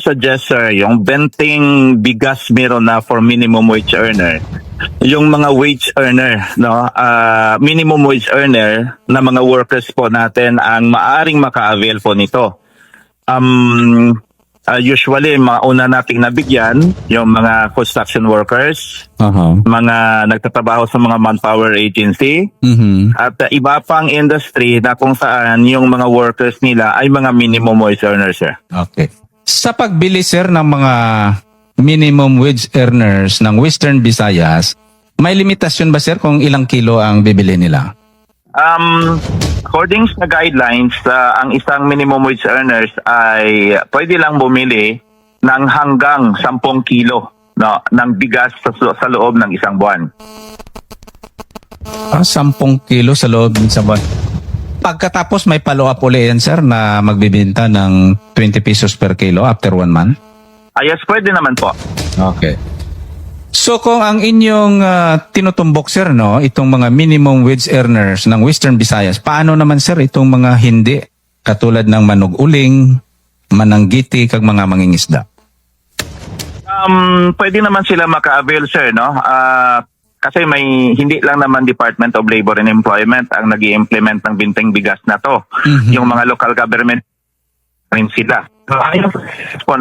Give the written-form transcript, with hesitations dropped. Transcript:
suggest, sir, yung benting bigas meron na for minimum wage earner. Yung mga wage earner, no, minimum wage earner na mga workers po natin ang maaring maka-avail po nito. Usually, mauna nating nabigyan yung mga construction workers, mga nagtatrabaho sa mga manpower agency, at iba pang industry na kung saan yung mga workers nila ay mga minimum wage earners, sir. Okay. Sa pagbili, sir, ng mga minimum wage earners ng Western Visayas, may limitasyon ba, sir, kung ilang kilo ang bibili nila? According sa guidelines, ang isang minimum wage earners ay pwede lang bumili ng hanggang 10 kilo, no, ng bigas sa loob ng isang buwan. 10 kilo sa loob ng isang buwan. Pagkatapos may follow-up ulit yan, sir, na magbibenta ng 20 pesos per kilo after 1 month? Yes, pwede naman po. Okay. So kung ang inyong tinutumbok, sir, no, itong mga minimum wage earners ng Western Visayas, paano naman, sir, itong mga hindi katulad ng manug-uling, mananggiti, kag mga mangingisda? Pwede naman sila maka-avail, sir, no? Kasi may hindi lang naman Department of Labor and Employment ang nag-i-implement ng bintang bigas na to. Yung mga local government rin sila. So, ayun po